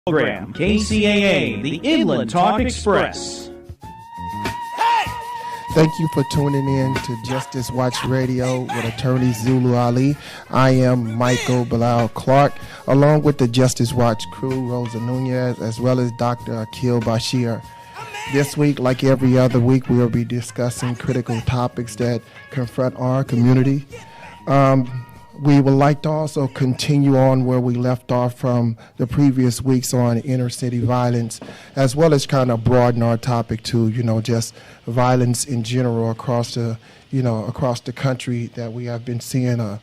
Program KCAA, the Inland Talk Express. Thank you for tuning in to Justice Watch Radio with attorney Zulu Ali. I am Michael Bilal Clark, along with the Justice Watch crew, Rosa Nunez, as well as Dr. Aquil Basheer. This week, like every other week, we will be discussing critical topics that confront our community. We would like to also continue on where we left off from the previous weeks on inner city violence, as well as kind of broaden our topic to, just violence in general across the country, that we have been seeing a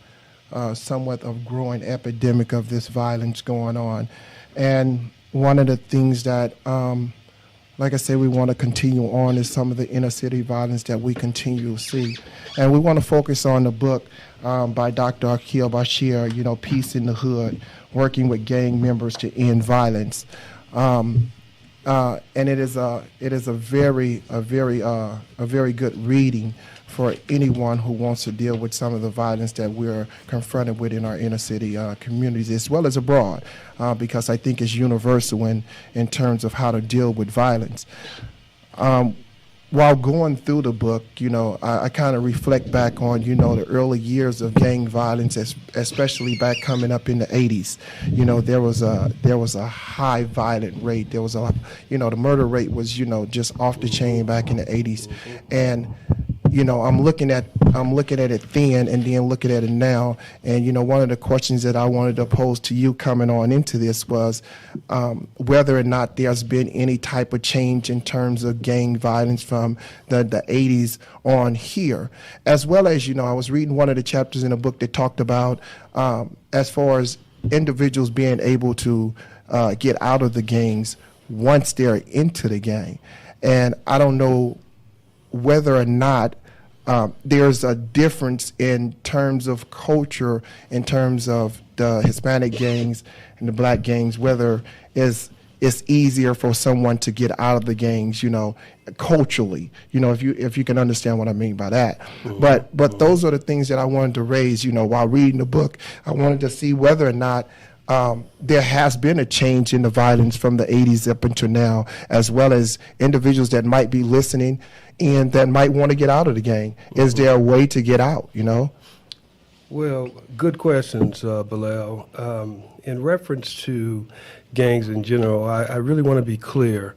somewhat of growing epidemic of this violence going on. And one of the things that, like I said, we want to continue on is some of the inner city violence that we continue to see. And we want to focus on the book by Dr. Aquil Basheer, Peace in the Hood, working with gang members to end violence. And it is a very good reading for anyone who wants to deal with some of the violence that we're confronted with in our inner city communities, as well as abroad, because I think it's universal in terms of how to deal with violence. While going through the book, I kind of reflect back on, the early years of gang violence, especially back coming up in the 80s. There was a high violent rate. There was the murder rate was, just off the chain back in the 80s. And I'm looking at it then and then looking at it now. And, one of the questions that I wanted to pose to you coming on into this was whether or not there's been any type of change in terms of gang violence from the 80s on here. As well as, I was reading one of the chapters in a book that talked about as far as individuals being able to get out of the gangs once they're into the gang. And I don't know whether or not there's a difference in terms of culture, in terms of the Hispanic gangs and the black gangs, whether it's easier for someone to get out of the gangs, culturally, if you can understand what I mean by that. Mm-hmm. But those are the things that I wanted to raise, while reading the book. I wanted to see whether or not there has been a change in the violence from the 80s up until now, as well as individuals that might be listening and that might want to get out of the gang. Mm-hmm. Is there a way to get out, Well, good questions, Bilal. In reference to gangs in general, I really want to be clear.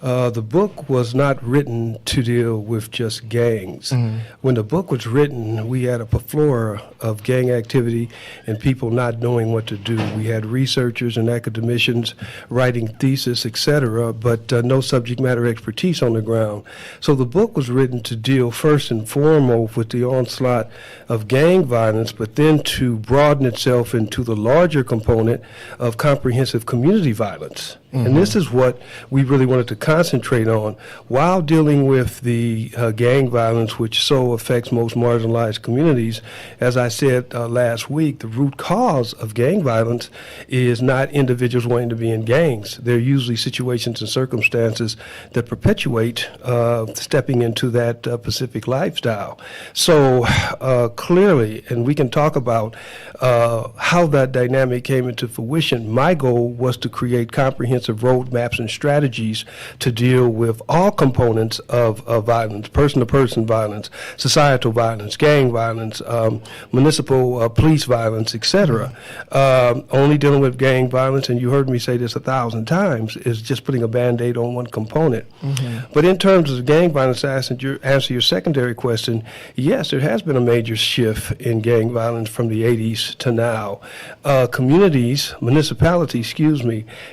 The book was not written to deal with just gangs. Mm-hmm. When the book was written, we had a plethora of gang activity and people not knowing what to do. We had researchers and academicians writing thesis, etc., but no subject matter expertise on the ground. So the book was written to deal first and foremost with the onslaught of gang violence, but then to broaden itself into the larger component of comprehensive community violence. Mm-hmm. And this is what we really wanted to concentrate on while dealing with the gang violence, which so affects most marginalized communities. As I said last week, the root cause of gang violence is not individuals wanting to be in gangs. They're usually situations and circumstances that perpetuate stepping into that Pacific lifestyle. So clearly, and we can talk about how that dynamic came into fruition, my goal was to create comprehensive roadmaps and strategies to deal with all components of violence, person-to-person violence, societal violence, gang violence, municipal police violence, etc. Only dealing with gang violence, and you heard me say this 1,000 times, is just putting a Band-Aid on one component. Mm-hmm. But in terms of gang violence, to answer your secondary question, yes, there has been a major shift in gang violence from the 80s to now. Municipalities,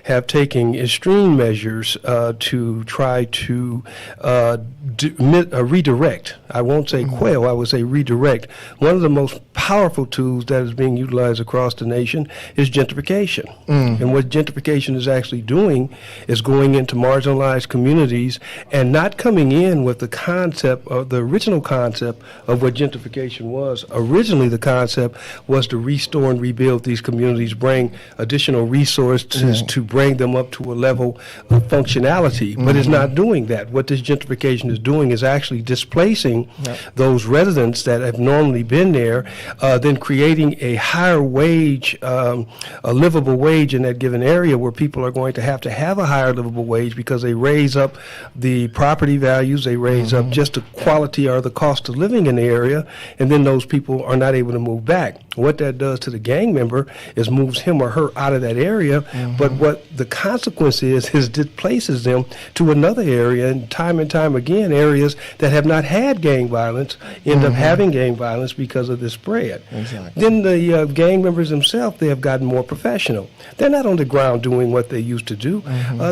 have taken extreme measures to try to redirect. I won't say quail, I would say redirect. One of the most powerful tools that is being utilized across the nation is gentrification. And what gentrification is actually doing is going into marginalized communities and not coming in with the concept, or the original concept of what gentrification was. Originally, the concept was to restore and rebuild these communities, bring additional resources to bring them up up to a level of functionality, but it's not doing that. What this gentrification is doing is actually displacing those residents that have normally been there, then creating a higher wage, a livable wage in that given area where people are going to have a higher livable wage because they raise up the property values, they raise up just the quality or the cost of living in the area, and then those people are not able to move back. What that does to the gang member is moves him or her out of that area, but what the consequence is displaces them to another area, and time again, areas that have not had gang violence end up having gang violence because of this spread. Exactly. Then the gang members themselves, they have gotten more professional. They're not on the ground doing what they used to do.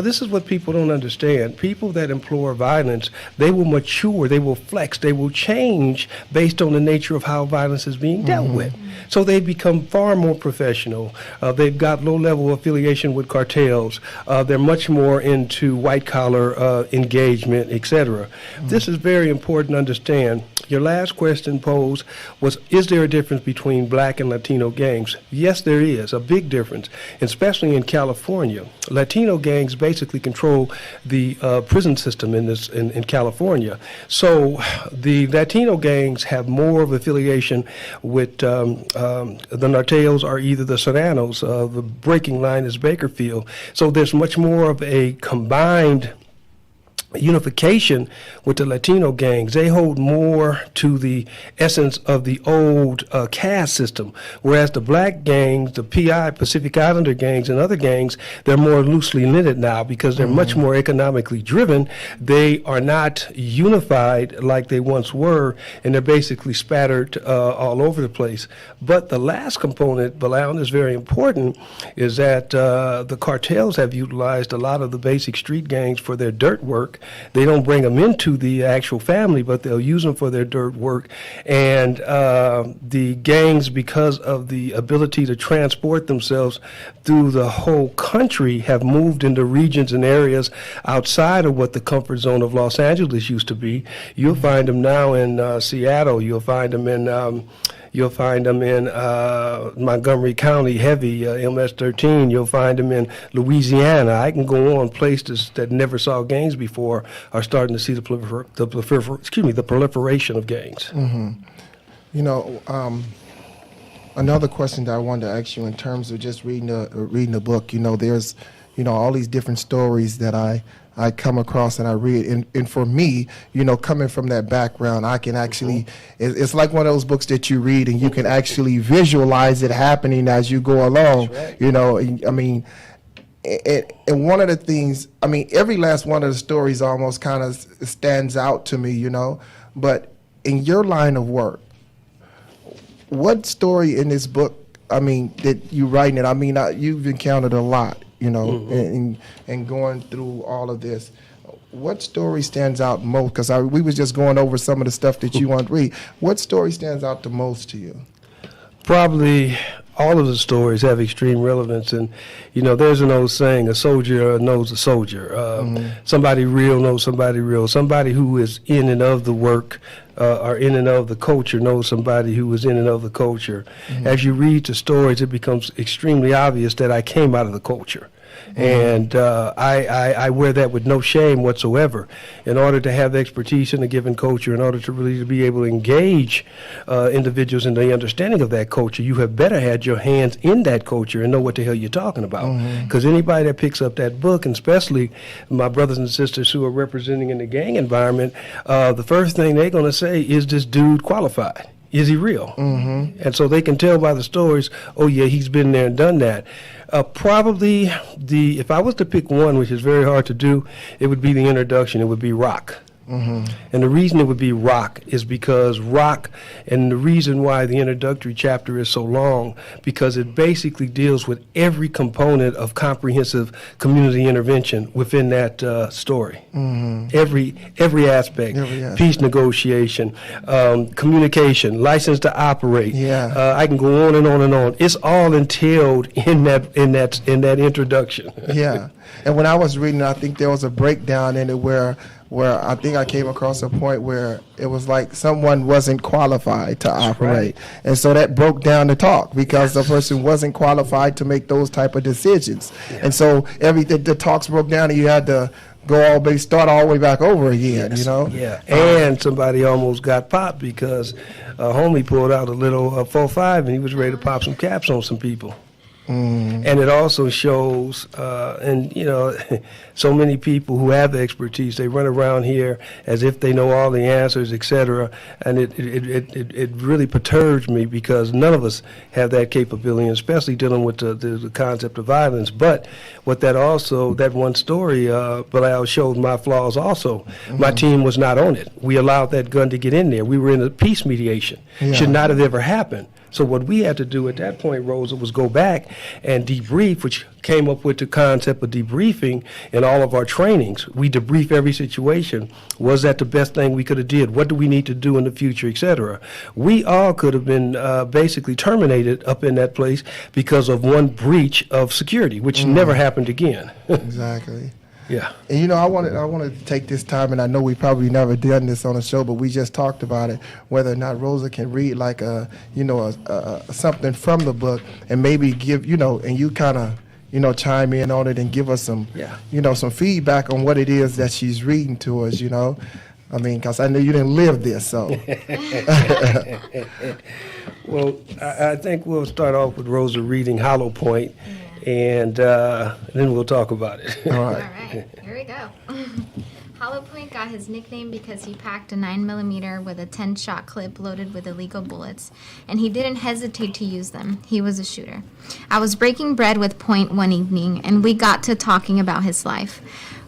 This is what people don't understand. People that employ violence, they will mature, they will flex, they will change based on the nature of how violence is being dealt with. So they become far more professional. They've got low-level affiliation with cartels. They're much more into white-collar engagement, etc. This is very important to understand. Your last question posed was, is there a difference between black and Latino gangs? Yes, there is, a big difference, especially in California. Latino gangs basically control the prison system in California. So the Latino gangs have more of affiliation with the Narteos or either the Serranos. The breaking line is Bakerfield. So there's much more of a combined unification with the Latino gangs. They hold more to the essence of the old caste system, whereas the black gangs, the PI, Pacific Islander gangs, and other gangs, they're more loosely knitted now because they're much more economically driven. They are not unified like they once were, and they're basically spattered all over the place. But the last component, Bilal, is very important, is that the cartels have utilized a lot of the basic street gangs for their dirt work. They don't bring them into the actual family, but they'll use them for their dirt work. And the gangs, because of the ability to transport themselves through the whole country, have moved into regions and areas outside of what the comfort zone of Los Angeles used to be. You'll find them now in Seattle. You'll find them in Montgomery County, heavy, MS-13. You'll find them in Louisiana. I can go on. Places that never saw gangs before are starting to see the proliferation of gangs. You know, another question that I wanted to ask you in terms of just reading the book, you know, there's, you know, all these different stories that I come across and I read, and for me, you know, coming from that background, I can actually, it's like one of those books that you read and you can actually visualize it happening as you go along. Right. You know, I mean, and one of the things, I mean, every last one of the stories almost kind of stands out to me, you know, but in your line of work, what story in this book, I mean, that you writing it, I mean, you've encountered a lot, you know, and going through all of this. What story stands out most? Because we was just going over some of the stuff that you want to read. What story stands out the most to you? Probably all of the stories have extreme relevance, and you know, there's an old saying: a soldier knows a soldier. Somebody real knows somebody real. Somebody who is in and of the work or in and of the culture knows somebody who is in and of the culture. As you read the stories, it becomes extremely obvious that I came out of the culture. And I wear that with no shame whatsoever. In order to have expertise in a given culture, in order to really be able to engage individuals in the understanding of that culture, you have better had your hands in that culture and know what the hell you're talking about. Because anybody that picks up that book, and especially my brothers and sisters who are representing in the gang environment, the first thing they're going to say is, this dude qualified? Is he real? And so they can tell by the stories, oh yeah, he's been there and done that. Probably if I was to pick one, which is very hard to do, it would be the introduction. It would be rock. And the reason it would be rock is because rock, and the reason why the introductory chapter is so long, because it basically deals with every component of comprehensive community intervention within that story. Every aspect, peace negotiation, communication, license to operate. I can go on and on and on. It's all entailed in that introduction. And when I was reading, I think there was a breakdown in it where where I think I came across a point where it was like someone wasn't qualified to operate. And so that broke down the talk because the person wasn't qualified to make those type of decisions. And so the talks broke down and you had to start all the way back over again, you know? Yeah, and somebody almost got popped because a homie pulled out a little 4.5 and he was ready to pop some caps on some people. And it also shows, and you know, so many people who have the expertise, they run around here as if they know all the answers, etc. And it really perturbs me because none of us have that capability, especially dealing with the concept of violence. But what that one story, Bilal showed my flaws also. My team was not on it. We allowed that gun to get in there. We were in a peace mediation. Should not have ever happened. So what we had to do at that point, Rosa, was go back and debrief, which came up with the concept of debriefing in all of our trainings. We debrief every situation. Was that the best thing we could have did? What do we need to do in the future, et cetera? We all could have been basically terminated up in that place because of one breach of security, which never happened again. Exactly. Yeah. And you know, I wanted to take this time, and I know we probably never done this on a show, but we just talked about it, whether or not Rosa can read like something from the book and maybe give, you know, and you kind of, you know, chime in on it and give us some, you know, some feedback on what it is that she's reading to us, you know. I mean, because I know you didn't live this, so. Well, I think we'll start off with Rosa reading Hollow Point. And then we'll talk about it. All right. All right, here we go. Hollow Point got his nickname because he packed a 9mm with a 10-shot clip loaded with illegal bullets, and he didn't hesitate to use them. He was a shooter. I was breaking bread with Point one evening, and we got to talking about his life.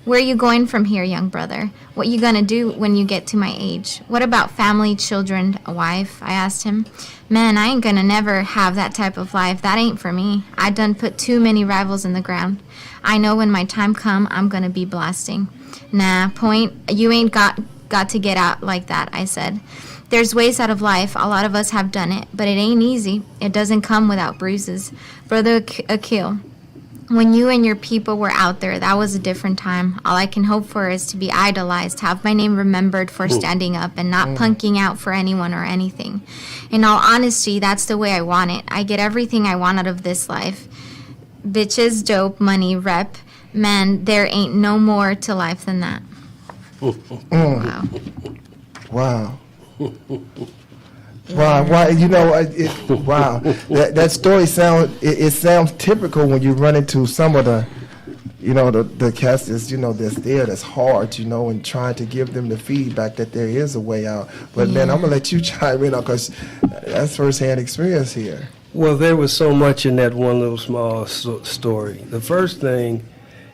Where you going from here, young brother? What you gonna do when you get to my age? What about family, children, a wife? I asked him. Man, I ain't gonna never have that type of life. That ain't for me. I done put too many rifles in the ground. I know when my time come, I'm gonna be blasting. Nah, Point, you ain't got to get out like that, I said. There's ways out of life. A lot of us have done it, but it ain't easy. It doesn't come without bruises. Brother Aquil, when you and your people were out there, that was a different time. All I can hope for is to be idolized, have my name remembered for standing up and not punking out for anyone or anything. In all honesty, that's the way I want it. I get everything I want out of this life. Bitches, dope, money, rep. Man, there ain't no more to life than that. Wow. Wow. Wow, you know, wow. That story sounds typical when you run into some of the, you know, the cast is, you know, that's hard, you know, and trying to give them the feedback that there is a way out. But man, I'm gonna let you chime in because that's firsthand experience here. Well, there was so much in that one little small story. The first thing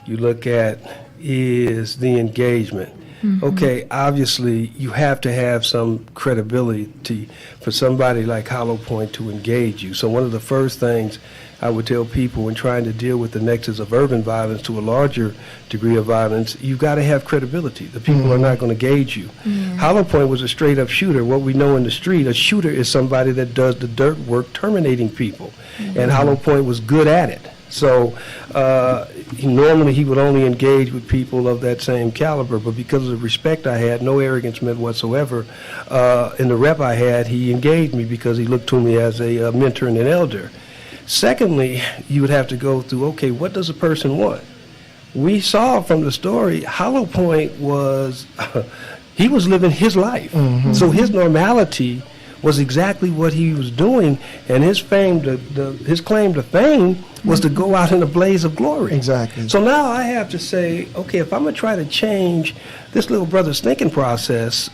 you look at is the engagement. Okay, obviously you have to have some credibility for somebody like Hollow Point to engage you. So one of the first things I would tell people when trying to deal with the nexus of urban violence to a larger degree of violence, you've got to have credibility. The people are not going to gauge you. Hollow Point was a straight-up shooter. What we know in the street, a shooter is somebody that does the dirt work terminating people. And Hollow Point was good at it. So normally he would only engage with people of that same caliber, but because of the respect I had, no arrogance meant whatsoever, in the rep I had, he engaged me because he looked to me as a mentor and an elder. Secondly, you would have to go through, okay, what does a person want? We saw from the story, Hollow Point was, he was living his life. So his normality was exactly what he was doing, and his fame, his claim to fame was to go out in a blaze of glory. Exactly. So now I have to say, okay, if I'm going to try to change this little brother's thinking process,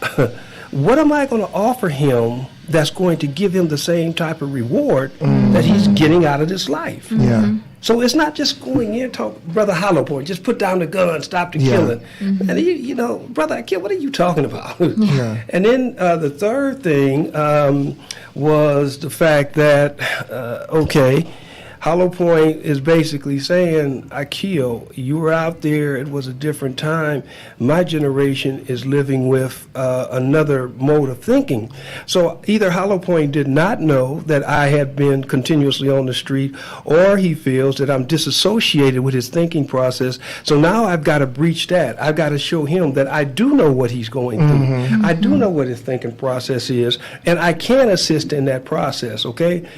what am I going to offer him that's going to give him the same type of reward that he's getting out of this life? Yeah. So it's not just going in, talk, Brother Hollow Point, just put down the gun, stop the killing. And you know, Brother Aquil, what are you talking about? And then the third thing was the fact that, okay, Hollow Point is basically saying, Aquil, you were out there, it was a different time. My generation is living with another mode of thinking. So either Hollow Point did not know that I had been continuously on the street, or he feels that I'm disassociated with his thinking process. So now I've got to breach that. I've got to show him that I do know what he's going through. I do know what his thinking process is, and I can assist in that process, okay?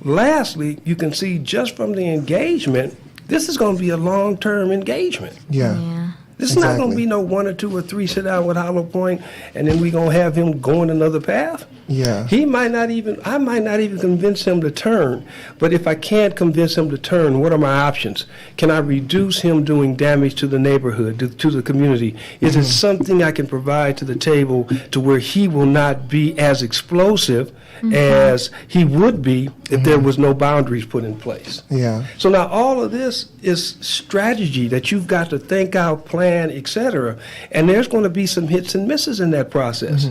Lastly, you can see just from the engagement, this is going to be a long-term engagement. Yeah. This is not going to be no 1 or 2 or 3 sit down with Hollow Point, and then we're going to have him going another path. Yeah. I might not even convince him to turn, but if I can't convince him to turn, what are my options? Can I reduce him doing damage to the neighborhood, to the community? Is it something I can provide to the table to where he will not be as explosive as he would be if there was no boundaries put in place? Yeah. So now all of this is strategy that you've got to think out, plan, etc. And there's going to be some hits and misses in that process.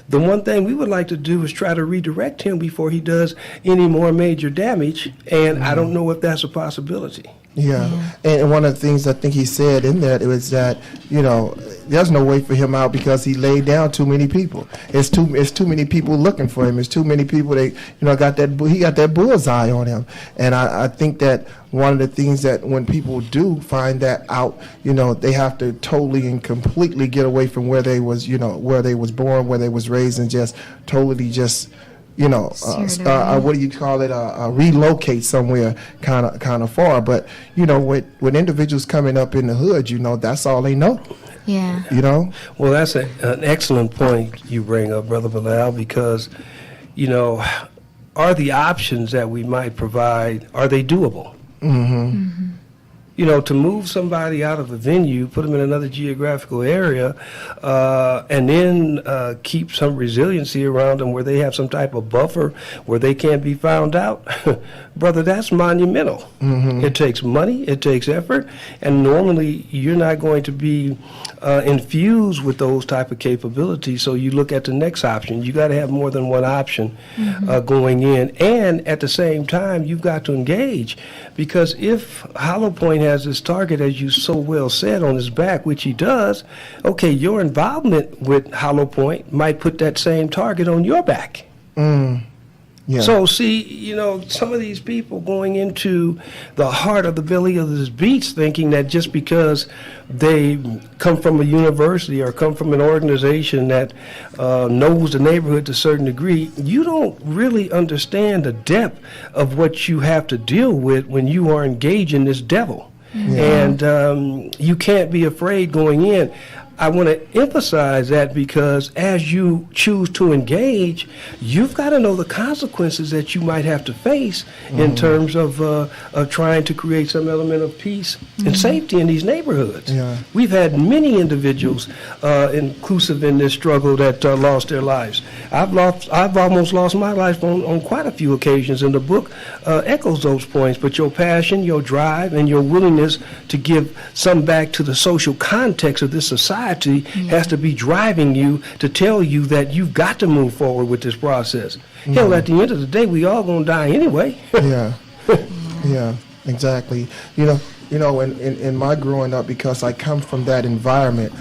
The one thing we would like to do is try to redirect him before he does any more major damage, and I don't know if that's a possibility. Yeah. And one of the things I think he said in that was that, there's no way for him out because he laid down too many people. It's too many people looking for him. It's too many people that he got that bullseye on him. And I think that one of the things that when people do find that out, they have to totally and completely get away from where they was, where they was born, where they was raised, and just totally just what do you call it? Relocate somewhere kind of far. But with individuals coming up in the hood, that's all they know. Yeah. Well, that's an excellent point you bring up, Brother Bilal, because are the options that we might provide, are they doable? To move somebody out of a venue, put them in another geographical area, and then keep some resiliency around them where they have some type of buffer where they can't be found out, brother, that's monumental. It takes money, it takes effort, and normally you're not going to be infused with those type of capabilities, so you look at the next option. You got to have more than one option going in, and at the same time, you've got to engage, because if Hollow Point has this target, as you so well said, on his back, which he does, okay, your involvement with Hollow Point might put that same target on your back. Yeah. So see, some of these people going into the heart of the belly of this beast, thinking that just because they come from a university or come from an organization that knows the neighborhood to a certain degree, you don't really understand the depth of what you have to deal with when you are engaging this devil. And you can't be afraid going in. I want to emphasize that because as you choose to engage, you've got to know the consequences that you might have to face in terms of trying to create some element of peace and safety in these neighborhoods. We've had many individuals, inclusive in this struggle, that lost their lives. I've almost lost my life on quite a few occasions, and the book echoes those points. But your passion, your drive, and your willingness to give some back to the social context of this society has to be driving you to tell you that you've got to move forward with this process. Hell, at the end of the day, we all gonna die anyway. Yeah, exactly. In my growing up, because I come from that environment,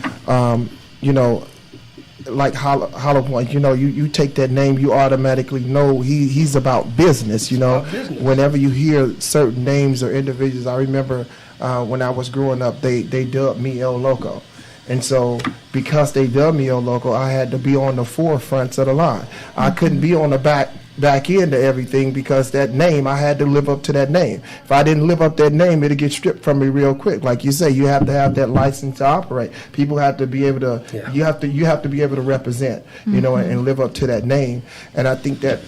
like Hollow Point, you take that name, you automatically know he's about business. Whenever you hear certain names or individuals, I remember when I was growing up, they dubbed me El Loco. And so because they dubbed me El Loco, I had to be on the forefronts of the line. I couldn't be on the back end of everything because that name, I had to live up to that name. If I didn't live up that name, it'd get stripped from me real quick. Like you say, you have to have that license to operate. People have to be able to, you have to be able to represent, and live up to that name. And I think that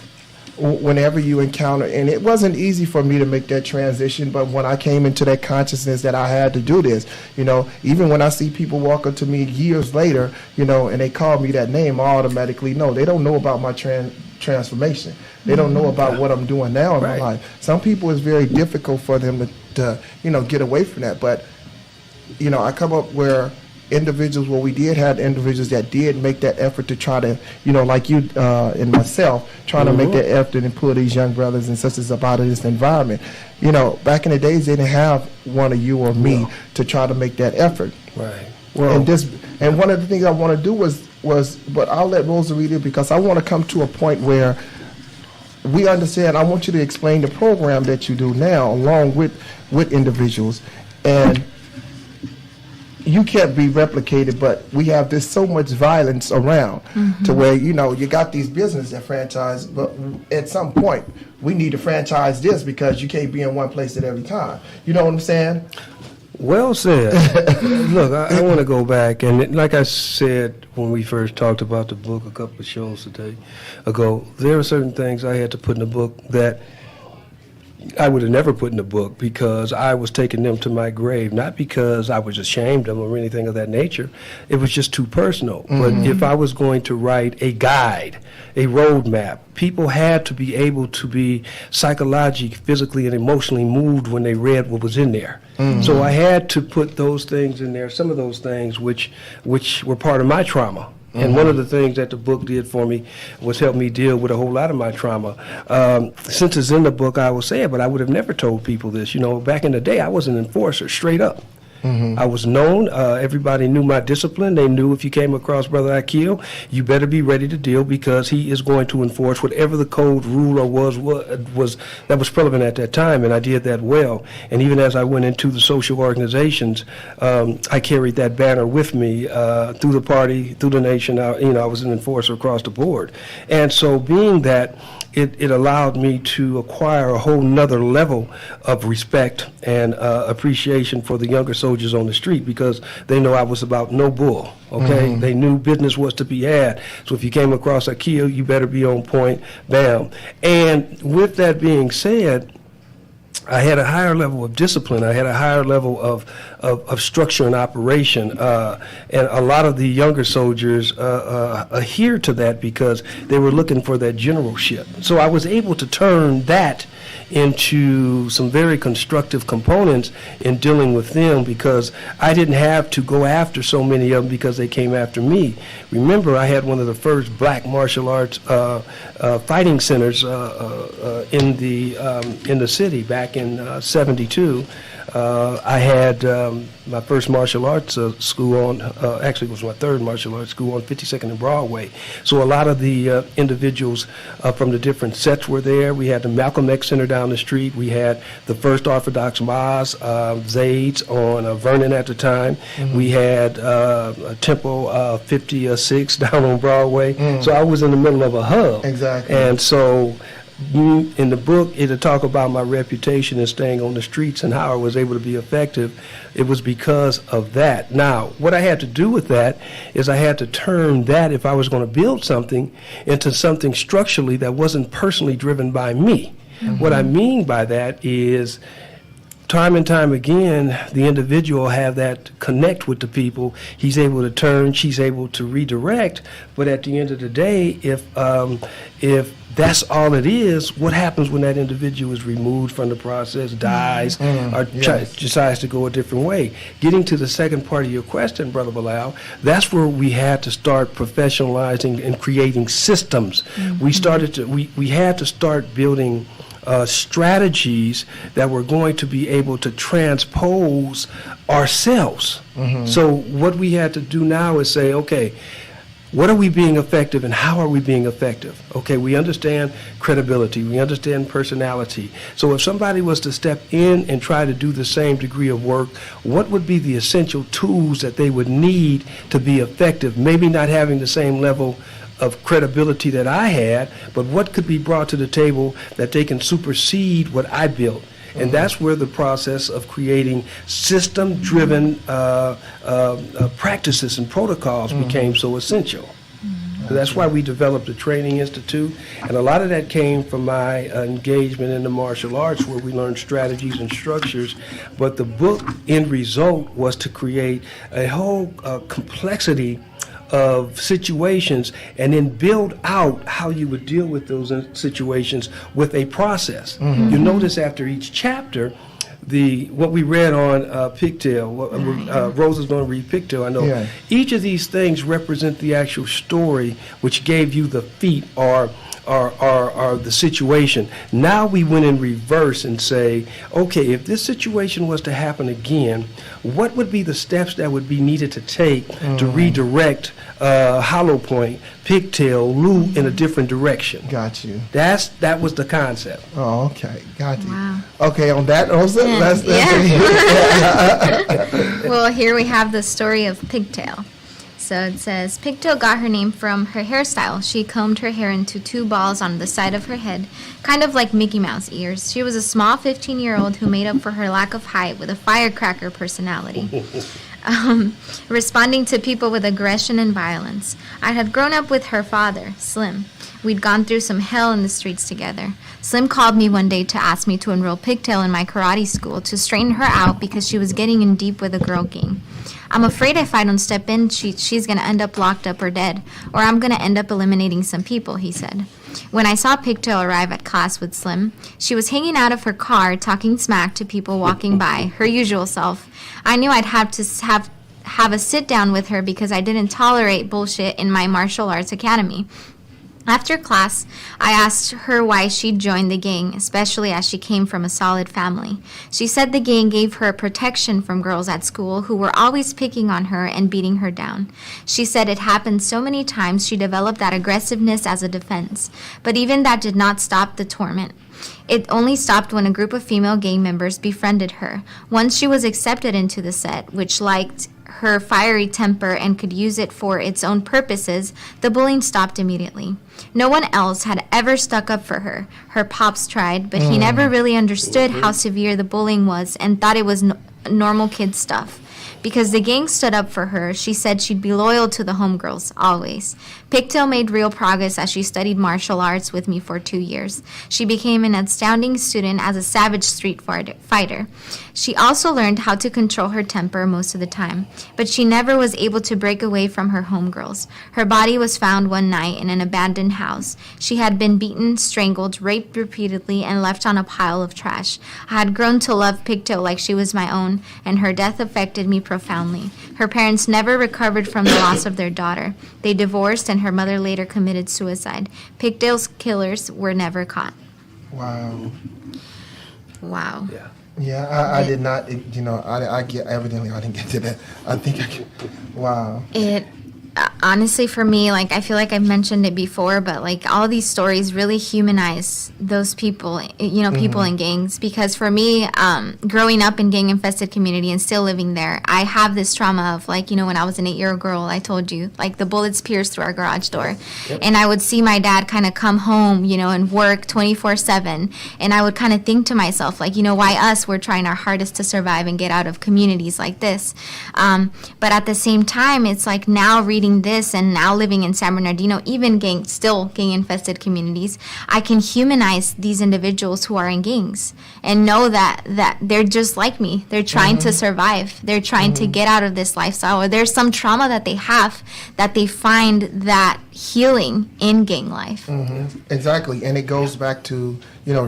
whenever you encounter, and it wasn't easy for me to make that transition, but when I came into that consciousness that I had to do this, even when I see people walk up to me years later, and they call me that name, I automatically know. They don't know about my transformation. They don't know about what I'm doing now in my life. Some people, it's very difficult for them to get away from that, but I come up where individuals where we did have individuals that did make that effort to try to, like you and myself, trying to make that effort and pull these young brothers and sisters up out of this environment. Back in the days, they didn't have one of you or me to try to make that effort. Right. Well, and one of the things I want to do was, but I'll let Rosa read it because I want to come to a point where we understand. I want you to explain the program that you do now, along with individuals, and you can't be replicated. But we have this so much violence around to where you got these businesses that franchise, but at some point we need to franchise this because you can't be in one place at every time. You know what I'm saying? Well said. Look, I want to go back, and like I said when we first talked about the book a couple of shows ago, there are certain things I had to put in the book that I would have never put in the book because I was taking them to my grave, not because I was ashamed of them or anything of that nature. It was just too personal. But if I was going to write a guide, a roadmap, people had to be able to be psychologically, physically, and emotionally moved when they read what was in there. So I had to put those things in there, some of those things which were part of my trauma. And one of the things that the book did for me was help me deal with a whole lot of my trauma. Since it's in the book, I will say it, but I would have never told people this. Back in the day, I was an enforcer, straight up. I was known. Everybody knew my discipline. They knew if you came across Brother Aquil, you better be ready to deal because he is going to enforce whatever the code rule or was that was prevalent at that time, and I did that well. And even as I went into the social organizations, I carried that banner with me through the party, through the nation. I was an enforcer across the board. And so being that, it allowed me to acquire a whole nother level of respect and appreciation for the younger soldiers on the street because they know I was about no bull, okay? They knew business was to be had. So if you came across Aquil, you better be on point, bam. And with that being said, I had a higher level of discipline. I had a higher level of structure and operation. And a lot of the younger soldiers adhered to that because they were looking for that generalship. So I was able to turn that into some very constructive components in dealing with them because I didn't have to go after so many of them because they came after me. Remember, I had one of the first black martial arts fighting centers in the city back in '72. I had my first martial arts school on, actually it was my third martial arts school on 52nd and Broadway. So a lot of the individuals from the different sets were there. We had the Malcolm X Center down the street. We had the First Orthodox Mosque, Zayd's on Vernon at the time. We had Temple 56 down on Broadway. So I was in the middle of a hub. Exactly. And so in the book, it'll talk about my reputation and staying on the streets and how I was able to be effective. It was because of that. Now, what I had to do with that is I had to turn that, if I was going to build something, into something structurally that wasn't personally driven by me. What I mean by that is time and time again, the individual have that connect with the people. He's able to turn, she's able to redirect, but at the end of the day, if that's all it is, what happens when that individual is removed from the process, dies, or decides to go a different way? Getting to the second part of your question, Brother Bilal, that's where we had to start professionalizing and creating systems. We had to start building strategies that were going to be able to transpose ourselves. So what we had to do now is say, okay, what are we being effective and how are we being effective? Okay, we understand credibility, we understand personality. So if somebody was to step in and try to do the same degree of work, what would be the essential tools that they would need to be effective? Maybe not having the same level of credibility that I had, but what could be brought to the table that they can supersede what I built? And that's where the process of creating system-driven practices and protocols became so essential. So that's why we developed the Training Institute, and a lot of that came from my engagement in the martial arts where we learned strategies and structures, but the book end result was to create a whole complexity of situations and then build out how you would deal with those situations with a process. You notice after each chapter, what we read on Pigtail. Rosa's going to read Pigtail, I know. Yeah. Each of these things represent the actual story which gave you the feat or the situation. Now we went in reverse and say, okay, if this situation was to happen again, what would be the steps that would be needed to take to redirect Hollow Point, Pigtail, Lou in a different direction? Got you. That was the concept. Oh, okay. Got you. Wow. Okay, on that, Rosa, Well, here we have the story of Pigtail. So it says, Pigtail got her name from her hairstyle. She combed her hair into 2 balls on the side of her head, kind of like Mickey Mouse ears. She was a small 15-year-old who made up for her lack of height with a firecracker personality. Responding to people with aggression and violence. I had grown up with her father, Slim. We'd gone through some hell in the streets together. Slim called me one day to ask me to enroll Pigtail in my karate school to straighten her out because she was getting in deep with a girl gang. I'm afraid if I don't step in, she's going to end up locked up or dead, or I'm going to end up eliminating some people, he said. When I saw Pigtail arrive at class with Slim, she was hanging out of her car talking smack to people walking by, her usual self. I knew I'd have to have a sit down with her because I didn't tolerate bullshit in my martial arts academy. After class, I asked her why she'd joined the gang, especially as she came from a solid family. She said the gang gave her protection from girls at school who were always picking on her and beating her down. She said it happened so many times she developed that aggressiveness as a defense. But even that did not stop the torment. It only stopped when a group of female gang members befriended her. Once she was accepted into the set, which liked her fiery temper and could use it for its own purposes, the bullying stopped immediately. No one else had ever stuck up for her. Her pops tried, but he never really understood how severe the bullying was and thought it was normal kid stuff. Because the gang stood up for her, she said she'd be loyal to the homegirls, always. Pigtail made real progress as she studied martial arts with me for 2 years. She became an outstanding student as a savage street fighter. She also learned how to control her temper most of the time, but she never was able to break away from her homegirls. Her body was found one night in an abandoned house. She had been beaten, strangled, raped repeatedly, and left on a pile of trash. I had grown to love Pigtail like she was my own, and her death affected me profoundly. Her parents never recovered from the loss of their daughter. They divorced, and her mother later committed suicide. Pigtail's killers were never caught. Wow. Wow. Yeah. Yeah, I did not, I get, evidently I didn't get to that. I think I can, wow. It honestly, for me, like, I feel like I've mentioned it before, but like all these stories really humanize those people, people in gangs. Because for me, growing up in gang infested community and still living there, I have this trauma of like, when I was an 8-year-old girl, I told you, like the bullets pierced through our garage door. Yep. And I would see my dad kind of come home, and work 24/7. And I would kind of think to myself, like, why us? We're trying our hardest to survive and get out of communities like this. But at the same time, it's like now reading this and now living in San Bernardino, even still gang-infested communities, I can humanize these individuals who are in gangs and know that they're just like me. They're trying to survive. They're trying to get out of this lifestyle, or there's some trauma that they have that they find that healing in gang life. Exactly, and it goes back to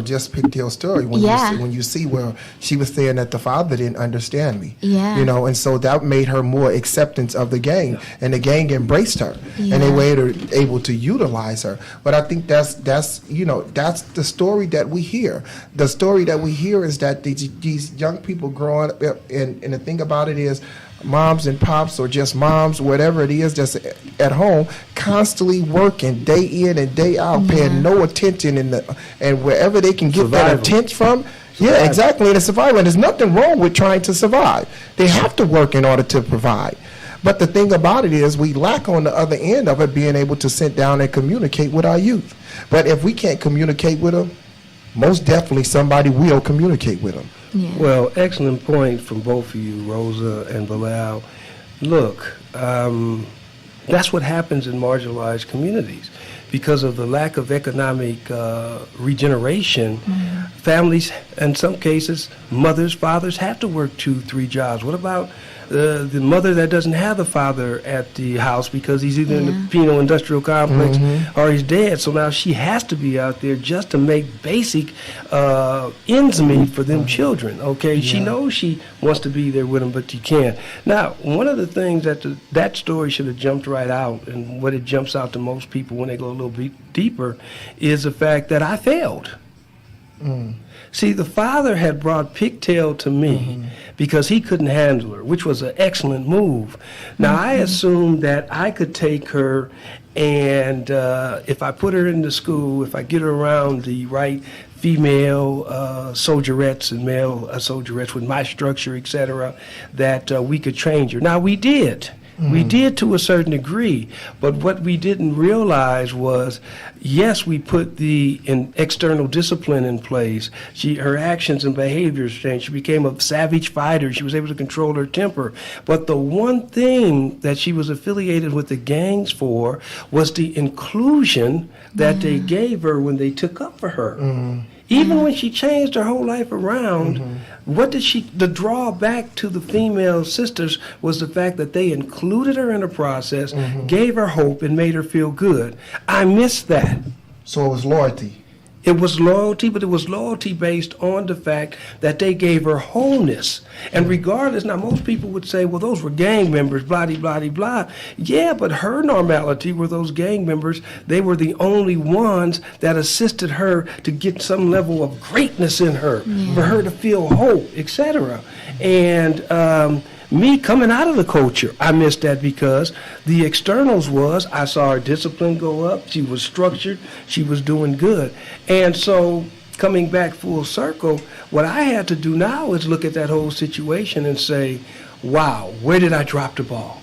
just Pigtail's story when you see where she was saying that the father didn't understand me. And so that made her more acceptance of the gang, and the gang embraced her, and they were able to utilize her. But I think that's the story that we hear. The story that we hear is that these young people growing up, and the thing about it is, moms and pops, or just moms, whatever it is, just at home, constantly working day in and day out, paying no attention and wherever they can get that attention from. Yeah, exactly. And it's survival. And there's nothing wrong with trying to survive. They have to work in order to provide. But the thing about it is, we lack on the other end of it being able to sit down and communicate with our youth. But if we can't communicate with them, most definitely somebody will communicate with them. Yeah. Well, excellent point from both of you, Rosa and Bilal. Look, that's what happens in marginalized communities. Because of the lack of economic regeneration, families, in some cases, mothers, fathers, have to work 2-3 jobs. What about the mother that doesn't have the father at the house because he's either in the penal industrial complex or he's dead. So now she has to be out there just to make basic ends meet for them children. Okay, she knows she wants to be there with them, but she can't. Now, one of the things that story should have jumped right out, and what it jumps out to most people when they go a little bit deeper, is the fact that I failed. See, the father had brought Pigtail to me because he couldn't handle her, which was an excellent move. Now, I assumed that I could take her and if I put her into school, if I get her around the right female soldierettes and male soldierettes with my structure, etc., that we could train her. Now, we did. We did to a certain degree, but what we didn't realize was, yes, we put the external discipline in place. Her actions and behaviors changed. She became a savage fighter. She was able to control her temper. But the one thing that she was affiliated with the gangs for was the inclusion that they gave her when they took up for her. Even when she changed her whole life around, the drawback to the female sisters was the fact that they included her in the process, gave her hope, and made her feel good. I missed that. So it was loyalty. It was loyalty, but it was loyalty based on the fact that they gave her wholeness. And regardless, now most people would say, well, those were gang members, blah, blah, blah, blah. Yeah, but her normality were those gang members. They were the only ones that assisted her to get some level of greatness in her, for her to feel hope, etc. And me coming out of the culture, I missed that because the externals was, I saw her discipline go up, she was structured, she was doing good. And so coming back full circle, what I had to do now is look at that whole situation and say, wow, where did I drop the ball?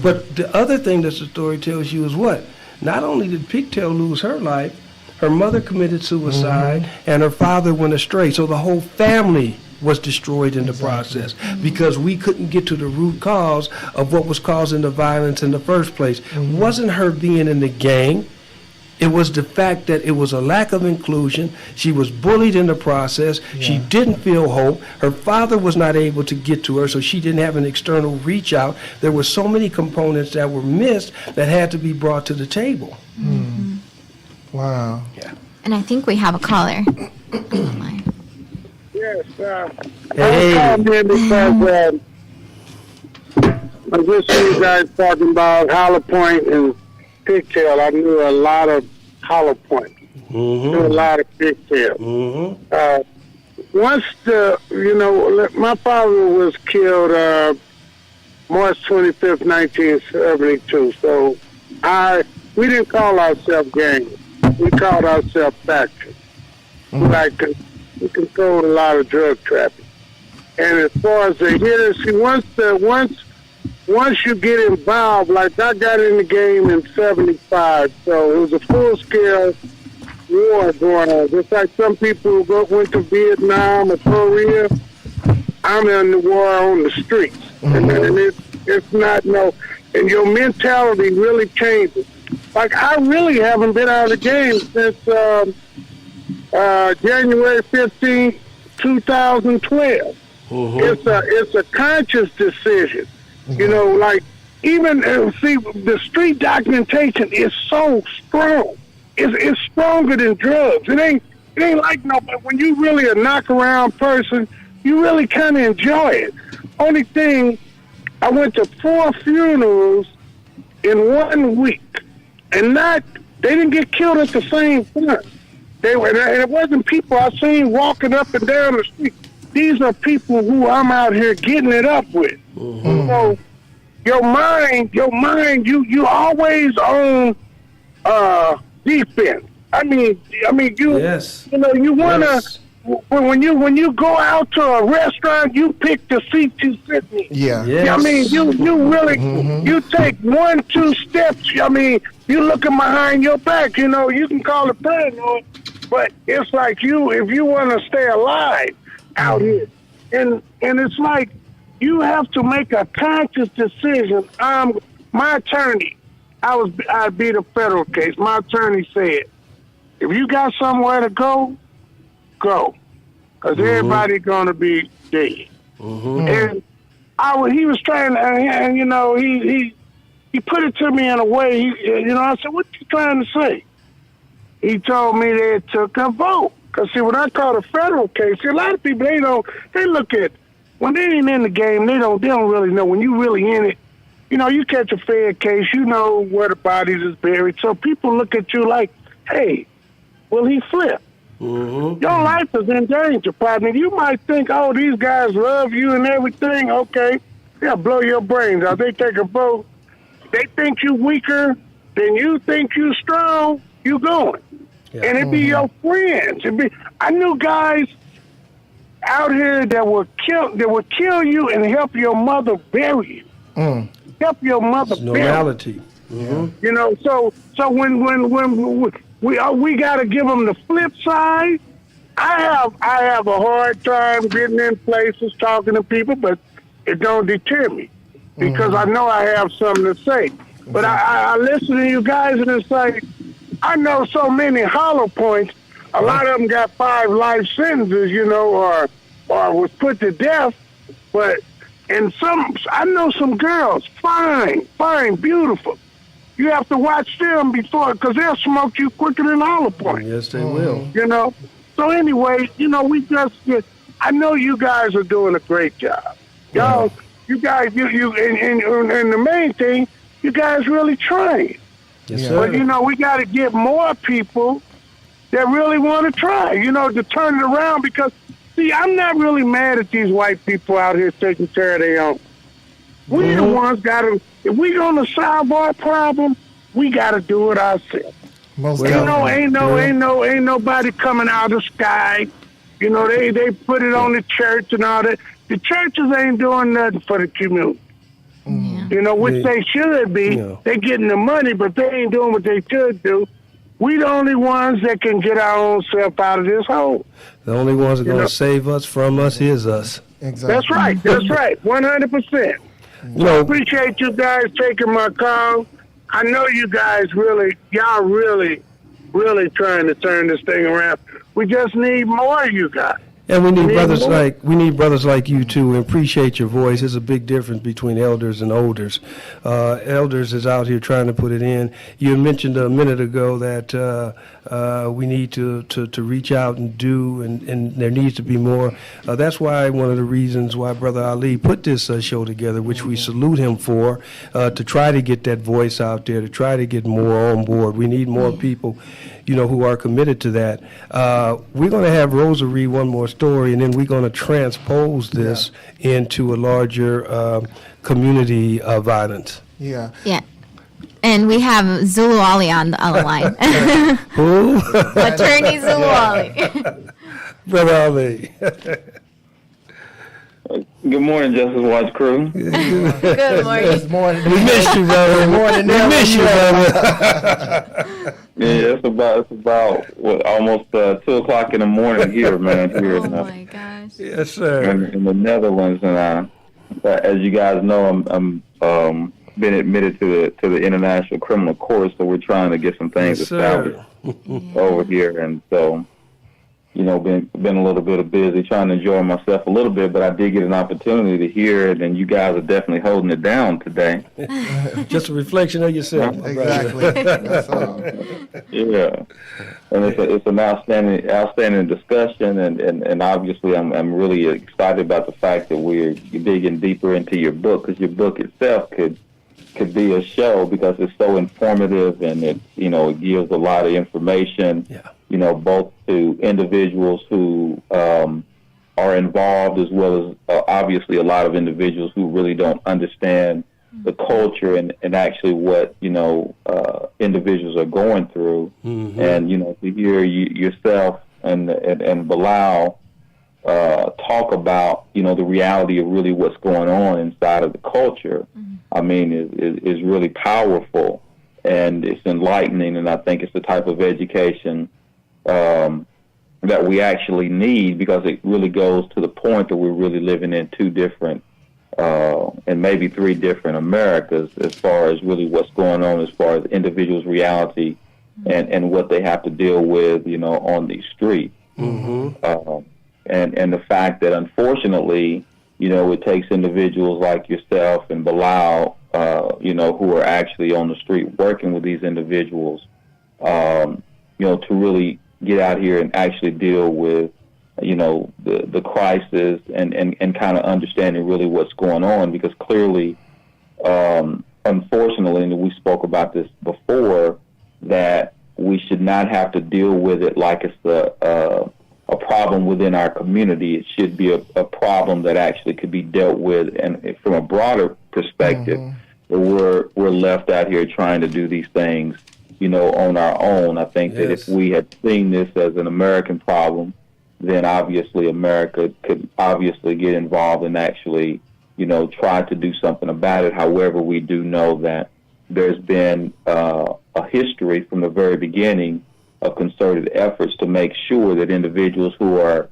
But the other thing that the story tells you is what? Not only did Pigtail lose her life, her mother committed suicide and her father went astray. So the whole family was destroyed in the process because we couldn't get to the root cause of what was causing the violence in the first place. It wasn't her being in the gang. It was the fact that it was a lack of inclusion. She was bullied in the process. She didn't feel hope. Her father was not able to get to her, so she didn't have an external reach out. There were so many components that were missed that had to be brought to the table. Wow. Yeah. And I think we have a caller on the line. Yes, Hey. I'm calling in because I just see you guys talking about Hollow Point and Pigtail. I knew a lot of Hollow Point. Knew a lot of Pigtail. Once my father was killed March 25th, 1972. So we didn't call ourselves gangs. We called ourselves factions. We controlled a lot of drug trafficking. And as far as the hitters, see, once you get involved, like I got in the game in 75, so it was a full-scale war going on. Just like some people who went to Vietnam or Korea, I'm in the war on the streets. And it's not, and your mentality really changes. Like, I really haven't been out of the game since January 15, 2012. It's a conscious decision. Like even see the street documentation is so strong. It's stronger than drugs. It ain't like but when you really a knock around person, you really kind of enjoy it. Only thing, I went to 4 funerals in 1 week, and they didn't get killed at the same time. It wasn't people I seen walking up and down the street. These are people who I'm out here getting it up with. So your mind, you always on defense. I mean, you you wanna when you go out to a restaurant, you pick the seat you sit in. Yeah. Yes. I mean, you really you take 1-2 steps. I mean, you looking behind your back. You can call it paranoid. But it's like if you want to stay alive out here, and it's like you have to make a conscious decision. My attorney, I beat a federal case. My attorney said, if you got somewhere to go, because everybody's gonna be dead. And he was trying, and you know, he put it to me in a way. You know, I said, "What you trying to say?" He told me they took a vote. Cause see, when I call a federal case, see, a lot of people they look at when they ain't in the game, they don't really know. When you really in it, you know, you catch a fair case, you know where the bodies is buried. So people look at you like, "Hey, will he flip?" Mm-hmm. Your life is in danger, partner. You might think, "Oh, these guys love you and everything." Okay, they'll blow your brains out. They take a vote. They think you weaker than you think you strong. You going, and it be your friends. I knew guys out here that would kill you and help your mother bury you. Help your mother bury you. Normality. Mm-hmm. You know, so when we got to give them the flip side. I have a hard time getting in places, talking to people, but it don't deter me because I know I have something to say. But I listen to you guys and it's like, I know so many hollow points. A lot of them got 5 life sentences, you know, or was put to death. But I know some girls, fine, beautiful. You have to watch them before, because they'll smoke you quicker than hollow point. Yes, they will. You know. So anyway, you know, I know you guys are doing a great job. Y'all, you guys, and the main thing, you guys really trying. Yes, sir. But, you know, we got to get more people that really want to try, you know, to turn it around. Because, see, I'm not really mad at these white people out here taking care of their own. We the ones got to, if we going to solve our problem, we got to do it ourselves. You know, ain't nobody coming out of the sky. You know, they put it on the church and all that. The churches ain't doing nothing for the community. You know, which they should be. Yeah. They getting the money, but they ain't doing what they should do. We the only ones that can get our own self out of this hole. The only ones that are going to save us from us is us. Exactly. That's right, 100%. You know, I appreciate you guys taking my call. I know you guys y'all really trying to turn this thing around. We just need more of you guys. And we need brothers like you too. And appreciate your voice. There's a big difference between elders and olders. Elders is out here trying to put it in. You mentioned a minute ago that we need to reach out and do, and there needs to be more. That's why one of the reasons why Brother Ali put this show together, which we salute him for, to try to get that voice out there, to try to get more on board. We need more people, you know, who are committed to that. We're going to have Rosa read one more story, and then we're going to transpose this into a larger community violence. Yeah. And we have Zulu Ali on the line. Who? Attorney Zulu Ali. Brother Ali. Good morning, Justice Watch crew. Good morning. Good morning. We missed you, brother. Good morning. We missed you, brother. Yeah, it's about almost 2:00 in the morning here, man. Here Oh my gosh. Yes, sir. in the Netherlands, and as you guys know, I'm been admitted to the International Criminal Court, so we're trying to get some things established over here, and so. You know, been a little bit busy trying to enjoy myself a little bit, but I did get an opportunity to hear it, and you guys are definitely holding it down today. Just a reflection of yourself. Exactly. That's all. Yeah, and it's an outstanding discussion, and obviously I'm really excited about the fact that we're digging deeper into your book, because your book itself could be a show, because it's so informative, and it gives a lot of information. Yeah. You know, both to individuals who are involved, as well as obviously a lot of individuals who really don't understand the culture and actually what, individuals are going through. Mm-hmm. And, to hear yourself and Bilal talk about, the reality of really what's going on inside of the culture, I mean, is really powerful, and it's enlightening, and I think it's the type of education that we actually need, because it really goes to the point that we're really living in 2 different and maybe 3 different Americas, as far as really what's going on as far as individuals' reality and what they have to deal with, on these streets. Mm-hmm. And the fact that, unfortunately, it takes individuals like yourself and Bilal, who are actually on the street working with these individuals, to really get out here and actually deal with, the crisis and kind of understanding really what's going on, because clearly, unfortunately, and we spoke about this before, that we should not have to deal with it like it's a problem within our community. It should be a problem that actually could be dealt with, and from a broader perspective, we're left out here trying to do these things, on our own. I think that if we had seen this as an American problem, then obviously America could obviously get involved and actually, try to do something about it. However, we do know that there's been a history from the very beginning of concerted efforts to make sure that individuals who are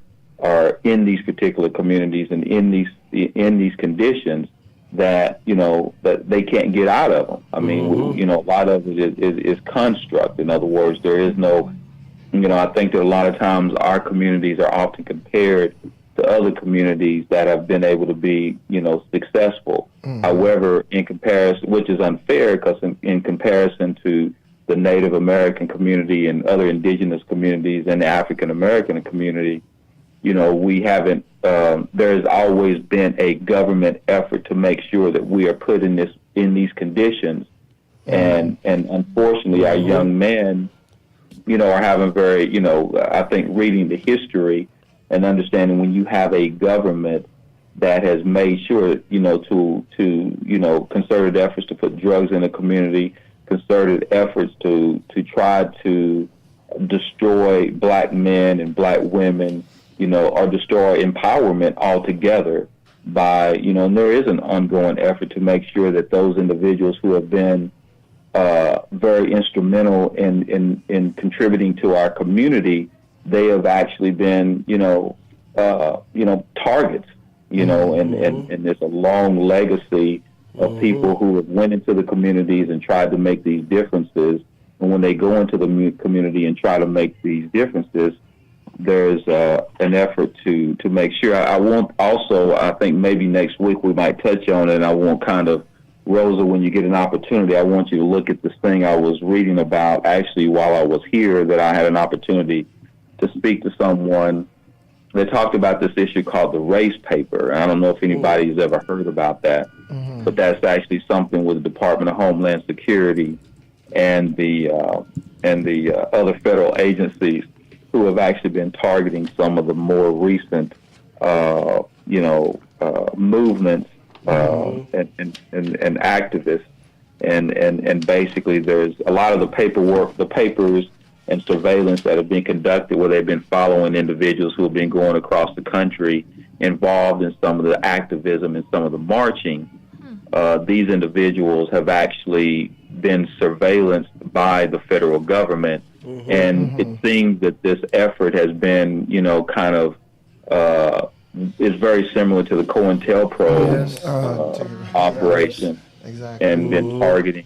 in these particular communities and in these conditions, that that they can't get out of them. I mean, a lot of it is construct. In other words, there is no, I think that a lot of times our communities are often compared to other communities that have been able to be, successful. However, in comparison, which is unfair, because in comparison to the Native American community and other indigenous communities and the African American community, we haven't, there's always been a government effort to make sure that we are put in these conditions. And unfortunately, our young men, are having very, I think reading the history and understanding when you have a government that has made sure, to concerted efforts to put drugs in the community, concerted efforts to try to destroy black men and black women, or destroy empowerment altogether by, and there is an ongoing effort to make sure that those individuals who have been very instrumental in contributing to our community, they have actually been, targets, and there's a long legacy of people who have went into the communities and tried to make these differences. And when they go into the community and try to make these differences, there's an effort to make sure. I think maybe next week we might touch on it, and I want kind of, Rosa, when you get an opportunity, I want you to look at this thing I was reading about actually while I was here, that I had an opportunity to speak to someone that talked about this issue called the race paper. And I don't know if anybody's ever heard about that, but that's actually something with the Department of Homeland Security and the other federal agencies who have actually been targeting some of the more recent, movements and activists, and basically there's a lot of the papers and surveillance that have been conducted where they've been following individuals who have been going across the country involved in some of the activism and some of the marching. These individuals have actually been surveillanced by the federal government, and it seems that this effort has been, kind of, is very similar to the COINTELPRO operation, and been targeting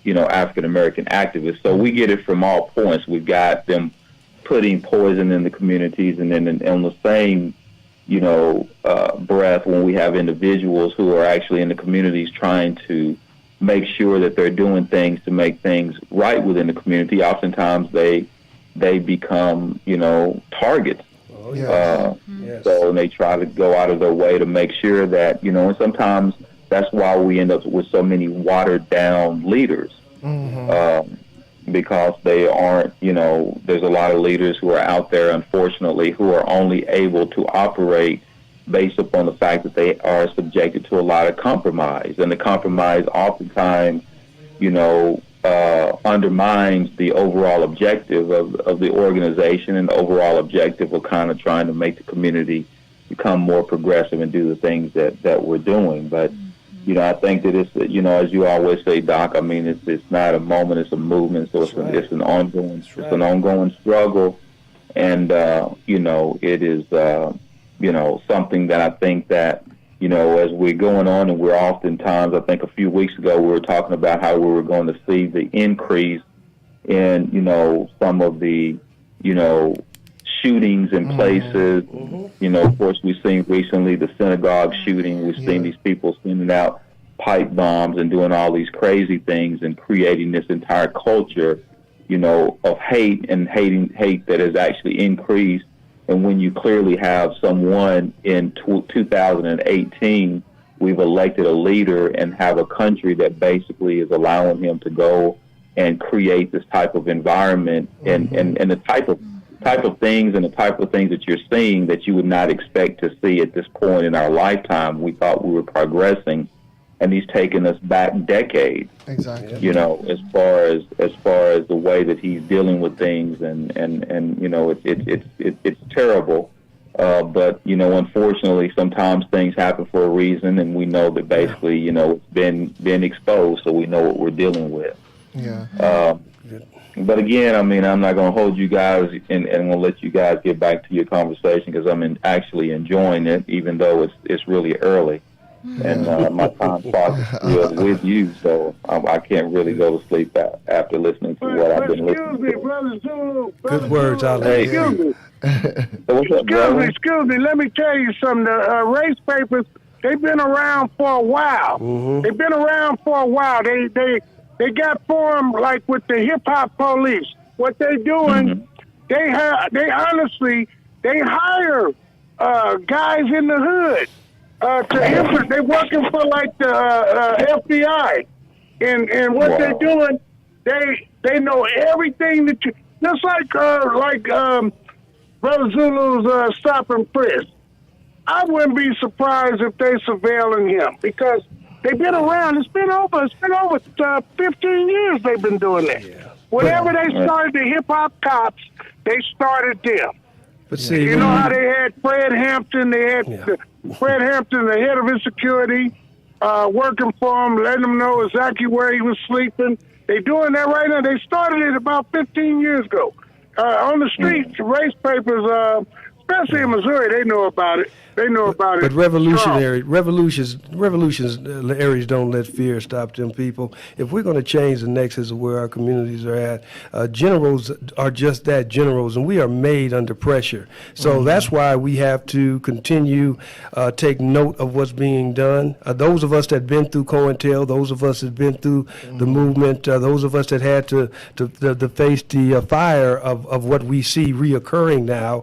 African American activists. So we get it from all points. We've got them putting poison in the communities, and then on the same breath, when we have individuals who are actually in the communities trying to make sure that they're doing things to make things right within the community, oftentimes they become targets. So they try to go out of their way to make sure that, and sometimes that's why we end up with so many watered down leaders, because they aren't, there's a lot of leaders who are out there, unfortunately, who are only able to operate based upon the fact that they are subjected to a lot of compromise. And the compromise oftentimes, undermines the overall objective of the organization and the overall objective of kind of trying to make the community become more progressive and do the things that we're doing. But, I think that it's, as you always say, Doc, I mean, it's not a moment, it's a movement. So it's an ongoing struggle. And, it is, something that I think that, as we're going on, and we're oftentimes, I think a few weeks ago, we were talking about how we were going to see the increase in, some of the, shootings in places. You know, of course, we've seen recently the synagogue shooting. We've seen these people sending out pipe bombs and doing all these crazy things and creating this entire culture, you know, of hate that has actually increased. And when you clearly have someone in 2018, we've elected a leader and have a country that basically is allowing him to go and create this type of environment and the type of things and the type of things that you're seeing that you would not expect to see at this point in our lifetime. We thought we were progressing, and he's taken us back decades. Exactly. You know, as far as the way that he's dealing with things, and you know, it's terrible. But you know, unfortunately, sometimes things happen for a reason, and we know that basically, you know, it's been exposed, so we know what we're dealing with. Yeah. But again, I mean, I'm not going to hold you guys, and I'm going to let you guys get back to your conversation because I'm actually enjoying it, even though it's really early. And my time clock is still with you, so I can't really go to sleep after listening to what I've been listening to. Brother Zulu. Good words, Ali. Excuse me. Excuse me. Let me tell you something. The race papers, they've been around for a while. They've been around for a while. They got formed like with the hip hop police. What they're doing, they honestly hire guys in the hood. They're working for like the FBI, and what they're doing, they know everything that you. Just like Brother Zulu's stop and frisk. I wouldn't be surprised if they surveilling him because they've been around. It's been over 15 years. They've been doing that. Yeah. Whenever they started the hip hop cops, they started them. But see, you know how they had Fred Hampton. They had Fred Hampton, the head of insecurity, working for him, letting them know exactly where he was sleeping. They're doing that right now. They started it about 15 years ago. On the streets, race papers, especially in Missouri, they know about it. They know about it. But revolutions areas don't let fear stop them people. If we're going to change the nexus of where our communities are at, generals are just that, generals, and we are made under pressure. So that's why we have to continue take note of what's being done. Those of us that have been through COINTEL, those of us that have been through the movement, those of us that had to face the fire of what we see reoccurring now,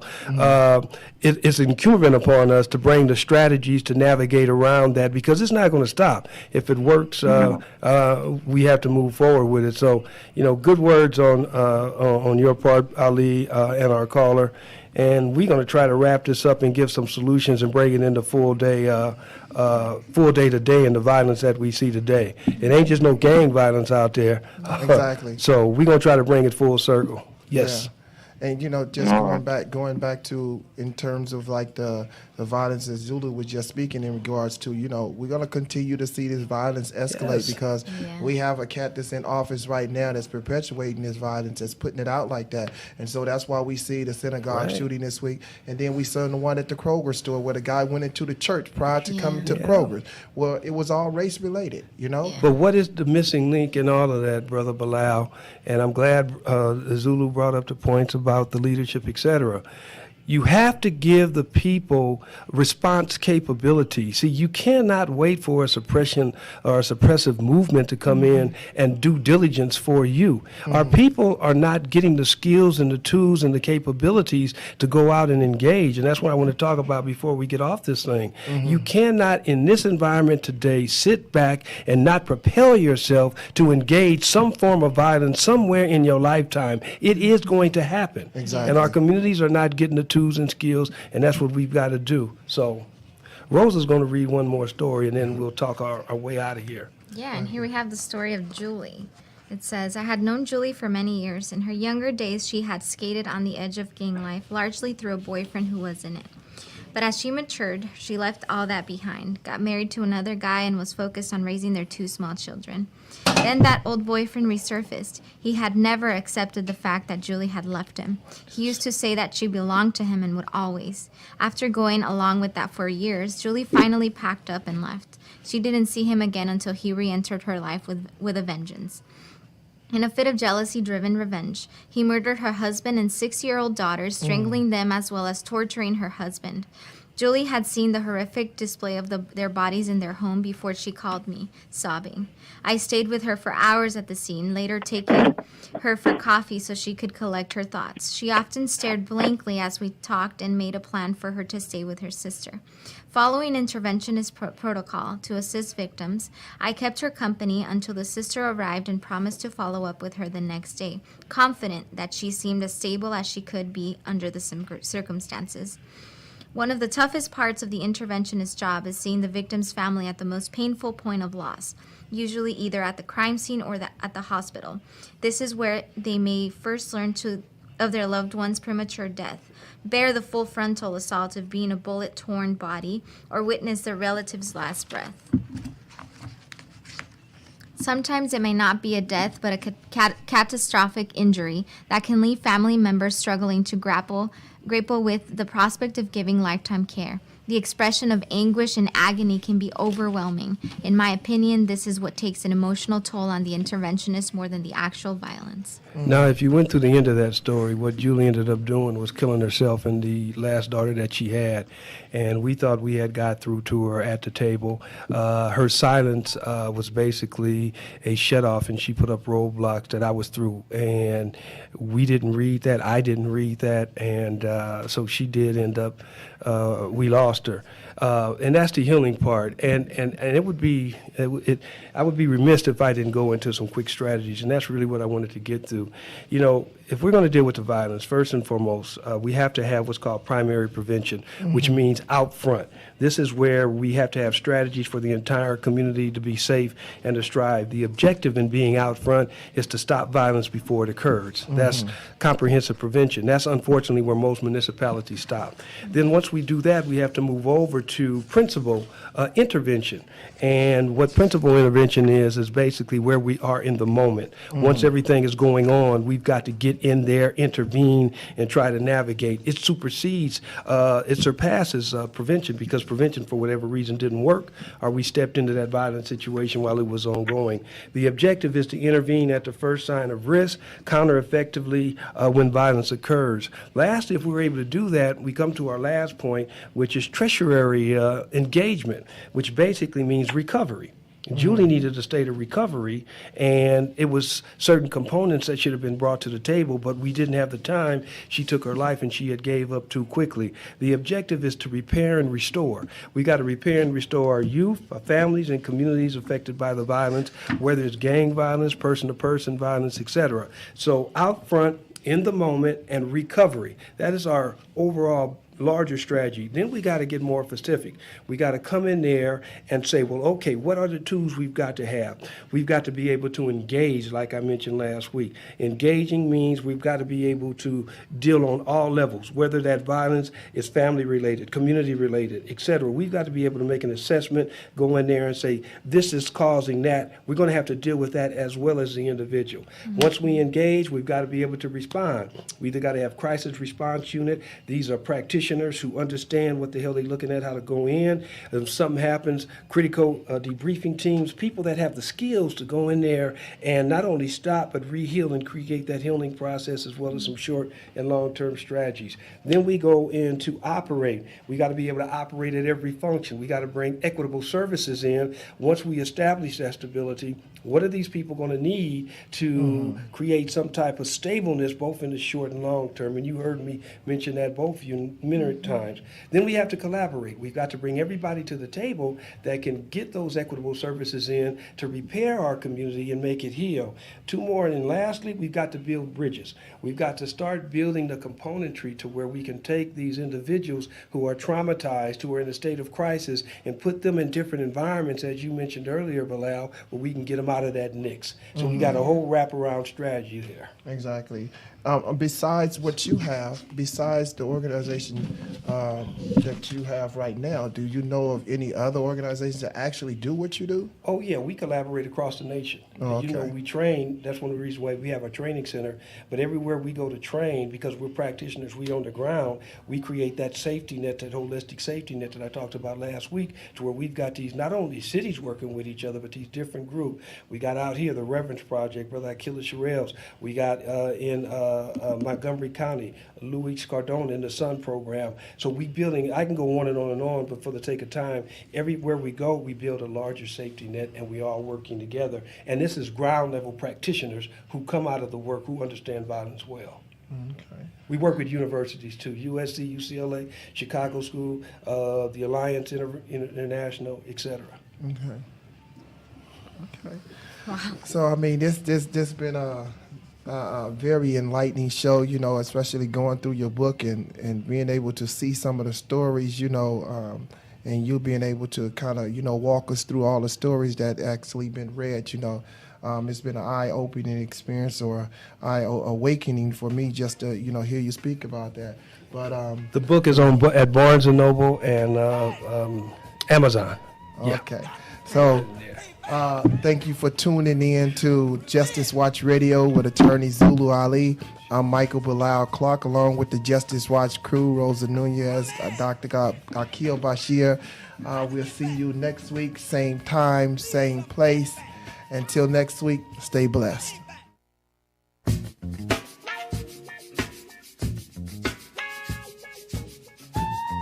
it's incumbent upon us to bring the strategies to navigate around that because it's not going to stop. If it works, we have to move forward with it. So, you know, good words on your part, Ali, and our caller. And we're going to try to wrap this up and give some solutions and bring it into full day today and the violence that we see today. It ain't just no gang violence out there. Exactly. So we're going to try to bring it full circle. Yes. Yeah. And, you know, just going back to in terms of like the violence that Zulu was just speaking in regards to, you know, we're going to continue to see this violence escalate because we have a cat that's in office right now that's perpetuating this violence, that's putting it out like that. And so that's why we see the synagogue shooting this week. And then we saw the one at the Kroger store where the guy went into the church prior to coming to Kroger. Well, it was all race related, you know. But what is the missing link in all of that, Brother Bilal? And I'm glad Zulu brought up the points about the leadership, etc. You have to give the people response capability. See, you cannot wait for a suppression or a suppressive movement to come in and do diligence for you. Our people are not getting the skills and the tools and the capabilities to go out and engage. And that's what I want to talk about before we get off this thing. You cannot, in this environment today, sit back and not propel yourself to engage some form of violence somewhere in your lifetime. It is going to happen. Exactly. And our communities are not getting the tools and skills, and that's what we've got to do. So Rosa's going to read one more story, and then we'll talk our way out of here. Yeah, and here we have the story of Julie. It says, I had known Julie for many years. In her younger days, she had skated on the edge of gang life, largely through a boyfriend who was in it. But as she matured, she left all that behind, got married to another guy, and was focused on raising their 2 small children. Then that old boyfriend resurfaced. He had never accepted the fact that Julie had left him. He used to say that she belonged to him and would always. After going along with that for years, Julie finally packed up and left. She didn't see him again until he re-entered her life with a vengeance. In a fit of jealousy-driven revenge, he murdered her husband and 6-year-old daughter, strangling them as well as torturing her husband. Julie had seen the horrific display of their bodies in their home before she called me, sobbing. I stayed with her for hours at the scene, later taking her for coffee so she could collect her thoughts. She often stared blankly as we talked and made a plan for her to stay with her sister. Following interventionist protocol to assist victims, I kept her company until the sister arrived and promised to follow up with her the next day, confident that she seemed as stable as she could be under the circumstances. One of the toughest parts of the interventionist job is seeing the victim's family at the most painful point of loss, usually either at the crime scene or at the hospital. This is where they may first learn of their loved one's premature death, bear the full frontal assault of being a bullet-torn body, or witness their relative's last breath. Sometimes it may not be a death, but a catastrophic injury that can leave family members struggling to grapple with the prospect of giving lifetime care. The expression of anguish and agony can be overwhelming. In my opinion, this is what takes an emotional toll on the interventionist more than the actual violence. Now, if you went through the end of that story, what Julie ended up doing was killing herself and the last daughter that she had. And we thought we had got through to her at the table. Her silence was basically a shut-off, and she put up roadblocks that I was through. And we didn't read that. I didn't read that. And so she did end up, we lost her. And that's the healing part. And it would be, I would be remiss if I didn't go into some quick strategies. And that's really what I wanted to get to. You know, if we're going to deal with the violence, first and foremost, we have to have what's called primary prevention, which means out front. This is where we have to have strategies for the entire community to be safe and to strive. The objective in being out front is to stop violence before it occurs. That's comprehensive prevention. That's unfortunately where most municipalities stop. Then once we do that, we have to move over to principal intervention. And what principal intervention is basically where we are in the moment. Once everything is going on, we've got to get in there, intervene, and try to navigate. It supersedes, it surpasses prevention, because prevention, for whatever reason, didn't work, or we stepped into that violent situation while it was ongoing. The objective is to intervene at the first sign of risk, counter effectively when violence occurs. Lastly, if we're able to do that, we come to our last point, which is tertiary engagement, which basically means recovery. Julie needed a state of recovery, and it was certain components that should have been brought to the table, but we didn't have the time. She took her life, and she had gave up too quickly. The objective is to repair and restore. We got to repair and restore our youth, our families, and communities affected by the violence, whether it's gang violence, person-to-person violence, etc. So out front, in the moment, and recovery. That is our overall larger strategy. Then we got to get more specific. We got to come in there and say, well, okay, what are the tools we've got to have? We've got to be able to engage, like I mentioned last week. Engaging means we've got to be able to deal on all levels, whether that violence is family related, community related, etc. We've got to be able to make an assessment, go in there and say, this is causing that. We're going to have to deal with that as well as the individual. Once we engage, we've got to be able to respond. We either got to have crisis response unit. These are practitioners who understand what the hell they're looking at, how to go in. If something happens, critical debriefing teams, people that have the skills to go in there and not only stop, but re-heal and create that healing process, as well as some short and long-term strategies. Then we go into operate. We got to be able to operate at every function. We got to bring equitable services in. Once we establish that stability, what are these people going to need to create some type of stableness, both in the short and long term? And you heard me mention that, both of you, many times. Then we have to collaborate. We've got to bring everybody to the table that can get those equitable services in to repair our community and make it heal. Two more, and lastly, we've got to build bridges. We've got to start building the componentry to where we can take these individuals who are traumatized, who are in a state of crisis, and put them in different environments, as you mentioned earlier, Bilal, where we can get them out of that NICS. So we got a whole wraparound strategy there. Exactly. Besides what you have, besides the organization that you have right now, do you know of any other organizations that actually do what you do? Oh, yeah, we collaborate across the nation. Oh, You know, okay. we train, that's one of the reasons why we have a training center, but everywhere we go to train, because we're practitioners, we on the ground, we create that safety net, that holistic safety net that I talked about last week, to where we've got these, not only cities working with each other, but these different groups. We got out here, the Reverence Project, Brother Aquil Basheer. We got in Montgomery County, Luis Cardona in the Sun program. So we building, I can go on and on, but for the sake of time, everywhere we go, we build a larger safety net, and we all working together. And this is ground level practitioners who come out of the work, who understand violence well. Okay. We work with universities too, USC, UCLA, Chicago School, the Alliance International, et cetera. Okay. Okay. So I mean, this been a very enlightening show, you know, especially going through your book and being able to see some of the stories, you know, and you being able to kind of, you know, walk us through all the stories that actually been read, you know. It's been an eye-opening experience or eye-awakening for me just to, you know, hear you speak about that. But The book is on at Barnes & Noble and Amazon. okay. So thank you for tuning in to Justice Watch Radio with attorney Zulu Ali. I'm Michael Bilal Clark, along with the Justice Watch crew, Rosa Nunez, Dr. Aquil Basheer. We'll see you next week, same time, same place. Until next week, stay blessed.